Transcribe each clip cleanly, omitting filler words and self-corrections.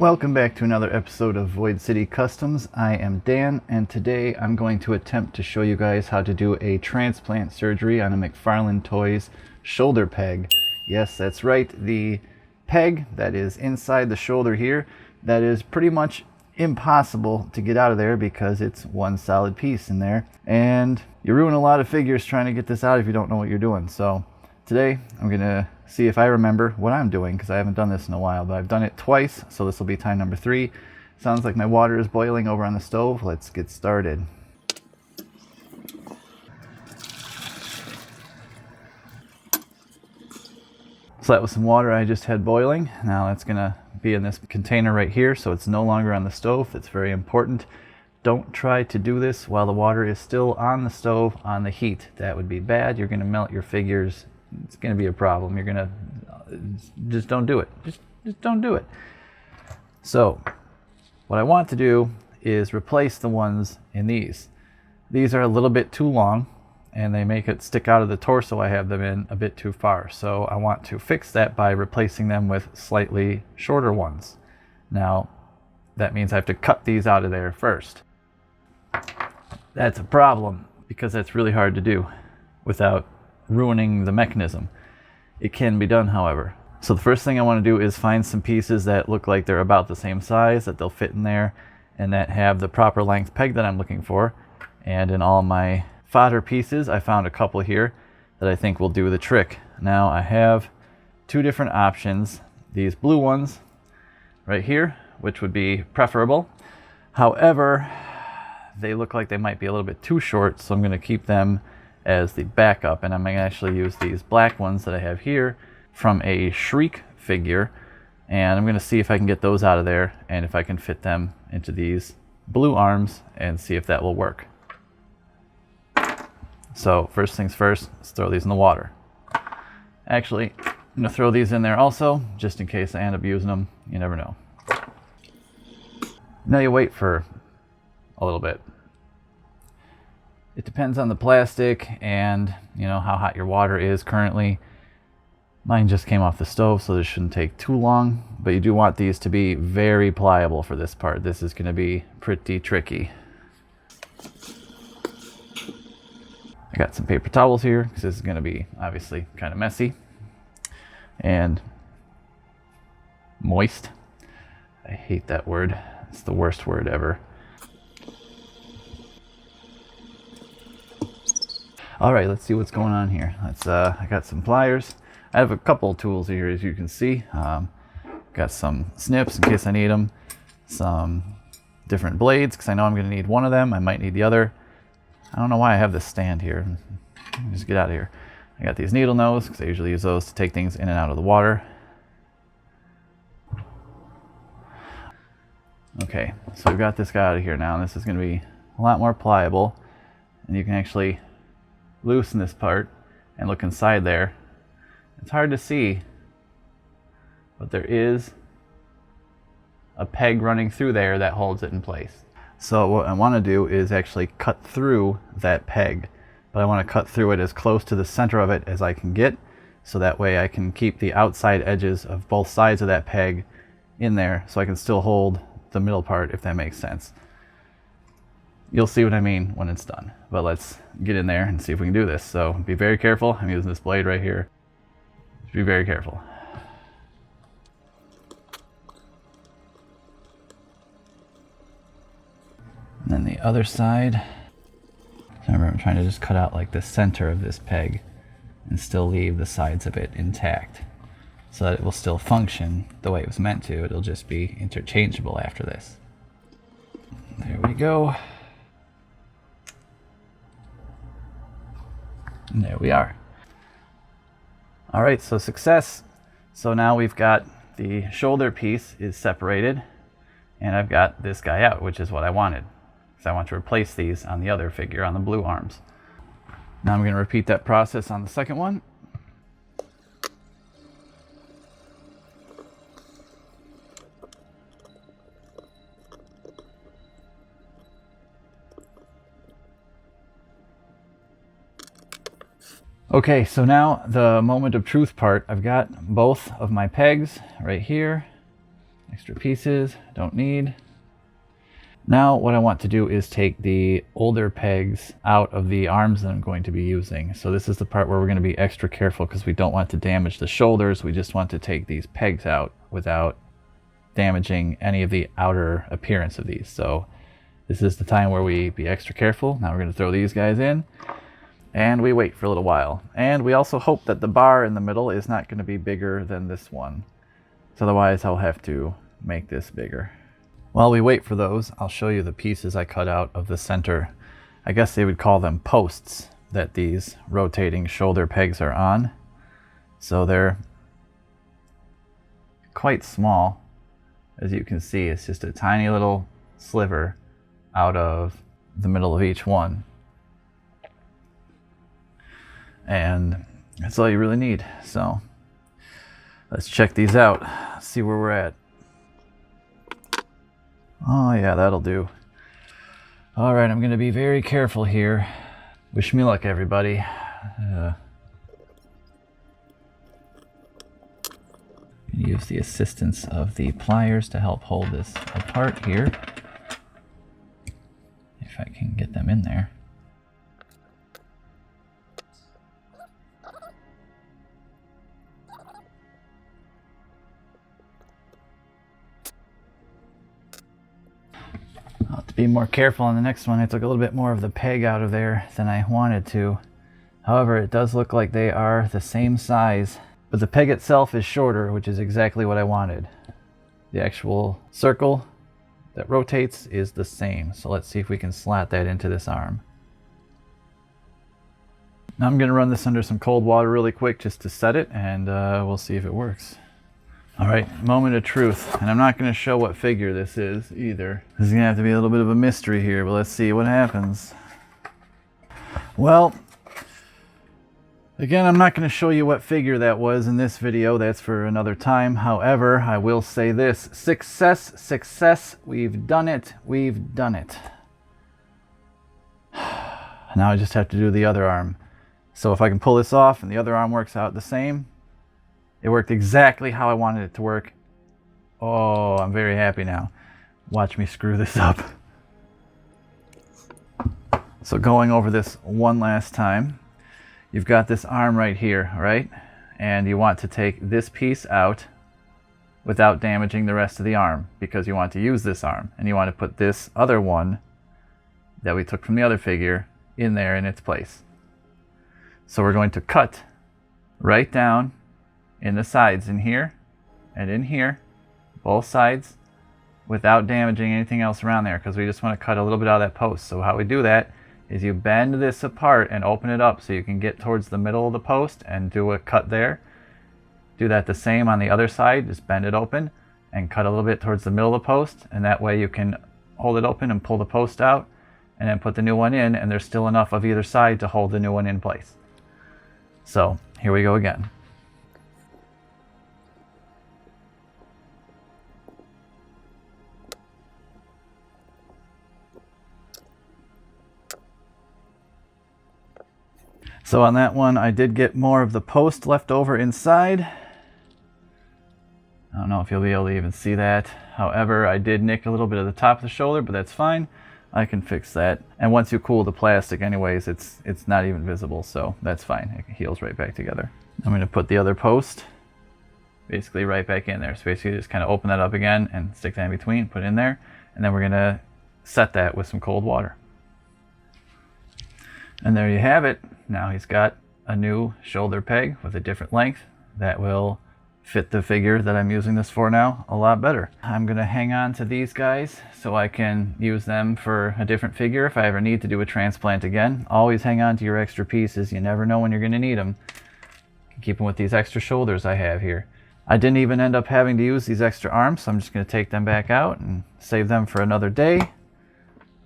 Welcome back to another episode of Void City Customs. I am Dan, and today I'm going to attempt to show you guys how to do a transplant surgery on a McFarlane Toys shoulder peg. Yes, that's right, the peg that is inside the shoulder here, that is pretty much impossible to get out of there because it's one solid piece in there, and you ruin a lot of figures trying to get this out if you don't know what you're doing. So today I'm gonna see if I remember what I'm doing, because I haven't done this in a while, but I've done it twice, so this will be time number 3. Sounds like my water is boiling over on the stove. Let's get started. So that was some water I just had boiling. Now that's gonna be in this container right here, so it's no longer on the stove. That's very important. Don't try to do this while the water is still on the stove on the heat. That would be bad. You're gonna melt your figures. It's going to be a problem. You're going to just don't do it. Just don't do it. So what I want to do is replace the ones in these. These are a little bit too long and they make it stick out of the torso I have them in a bit too far. So I want to fix that by replacing them with slightly shorter ones. Now that means I have to cut these out of there first. That's a problem because that's really hard to do without ruining the mechanism. It can be done, however. So the first thing I want to do is find some pieces that look like they're about the same size, that they'll fit in there, and that have the proper length peg that I'm looking for. And in all my fodder pieces, I found a couple here that I think will do the trick. Now I have two different options. These blue ones right here, which would be preferable. However, they look like they might be a little bit too short, so I'm going to keep them as the backup, and I'm going to actually use these black ones that I have here from a Shriek figure, and I'm going to see if I can get those out of there and if I can fit them into these blue arms and see if that will work. So first things first, let's throw these in the water. Actually, I'm going to throw these in there also just in case I end up using them. You never know. Now you wait for a little bit. It depends on the plastic and how hot your water is currently. Mine just came off the stove, so this shouldn't take too long, but you do want these to be very pliable for this part. This is going to be pretty tricky. I got some paper towels here because this is going to be obviously kind of messy and moist. I hate that word. It's the worst word ever. All right, let's see what's going on here. I got some pliers. I have a couple tools here, as you can see. Got some snips in case I need them. Some different blades, because I know I'm going to need one of them. I might need the other. I don't know why I have this stand here. Let me just get out of here. I got these needle nose, because I usually use those to take things in and out of the water. Okay, so we've got this guy out of here now. This is going to be a lot more pliable, and you can actually loosen this part and look inside there. It's hard to see, but there is a peg running through there that holds it in place. So what I want to do is actually cut through that peg, but I want to cut through it as close to the center of it as I can get, so that way I can keep the outside edges of both sides of that peg in there, so I can still hold the middle part, if that makes sense. You'll see what I mean when it's done, but let's get in there and see if we can do this. So be very careful. I'm using this blade right here. Just be very careful. And then the other side. So remember, I'm trying to just cut out like the center of this peg and still leave the sides of it intact so that it will still function the way it was meant to. It'll just be interchangeable after this. There we go. And there we are. All right, so success. So now we've got the shoulder piece is separated, and I've got this guy out, which is what I wanted, because I want to replace these on the other figure, on the blue arms. Now I'm going to repeat that process on the second one. Okay, so now the moment of truth part. I've got both of my pegs right here, Extra pieces, don't need. Now what I want to do is take the older pegs out of the arms that I'm going to be using. So this is the part where we're going to be extra careful because we don't want to damage the shoulders. We just want to take these pegs out without damaging any of the outer appearance of these. So this is the time where we be extra careful. Now we're going to throw these guys in and we wait for a little while. And we also hope that the bar in the middle is not going to be bigger than this one. So otherwise I'll have to make this bigger. While we wait for those, I'll show you the pieces I cut out of the center. I guess they would call them posts that these rotating shoulder pegs are on. So they're quite small. As you can see, it's just a tiny little sliver out of the middle of each one. And that's all you really need. So let's check these out, see where we're at. Oh yeah, that'll do. All right, I'm going to be very careful here. Wish me luck, everybody. Use the assistance of the pliers to help hold this apart here. If I can get them in there. I'll have to be more careful on the next one. I took a little bit more of the peg out of there than I wanted to. However, it does look like they are the same size, but the peg itself is shorter, which is exactly what I wanted. The actual circle that rotates is the same. So let's see if we can slat that into this arm. Now I'm going to run this under some cold water really quick just to set it, and we'll see if it works. All right, moment of truth, and I'm not going to show what figure this is either. This is going to have to be a little bit of a mystery here, but let's see what happens. Well, again, I'm not going to show you what figure that was in this video. That's for another time. However, I will say this. Success, success. We've done it. We've done it. Now I just have to do the other arm. So if I can pull this off and the other arm works out the same, it worked exactly how I wanted it to work. Oh, I'm very happy now. Watch me screw this up. So going over this one last time. You've got this arm right here, right? And you want to take this piece out without damaging the rest of the arm because you want to use this arm. And you want to put this other one that we took from the other figure in there in its place. So we're going to cut right down in the sides in here and in here, both sides, without damaging anything else around there because we just want to cut a little bit out of that post. So how we do that is you bend this apart and open it up so you can get towards the middle of the post and do a cut there. Do that the same on the other side, just bend it open and cut a little bit towards the middle of the post, and that way you can hold it open and pull the post out and then put the new one in, and there's still enough of either side to hold the new one in place. So here we go again. So on that one, I did get more of the post left over inside. I don't know if you'll be able to even see that. However, I did nick a little bit of the top of the shoulder, but that's fine. I can fix that. And once you cool the plastic anyways, it's not even visible, so that's fine. It heals right back together. I'm going to put the other post basically right back in there. So basically just kind of open that up again and stick that in between, put it in there, and then we're going to set that with some cold water. And there you have it. Now he's got a new shoulder peg with a different length that will fit the figure that I'm using this for now a lot better. I'm going to hang on to these guys so I can use them for a different figure if I ever need to do a transplant again. Always hang on to your extra pieces. You never know when you're going to need them. Keep them with these extra shoulders I have here. I didn't even end up having to use these extra arms, so I'm just going to take them back out and save them for another day.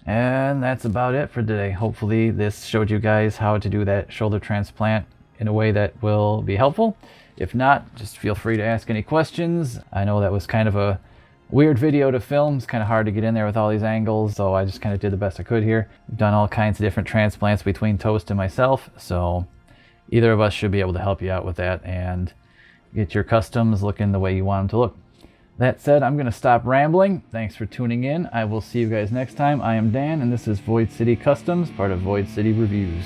And that's about it for today. Hopefully this showed you guys how to do that shoulder transplant in a way that will be helpful. If not, just feel free to ask any questions. I know that was kind of a weird video to film. It's kind of hard to get in there with all these angles, so I just kind of did the best I could here. We've done all kinds of different transplants between Toast and myself, so either of us should be able to help you out with that and get your customs looking the way you want them to look. That said, I'm going to stop rambling. Thanks for tuning in. I will see you guys next time. I am Dan, and this is Void City Customs, part of Void City Reviews.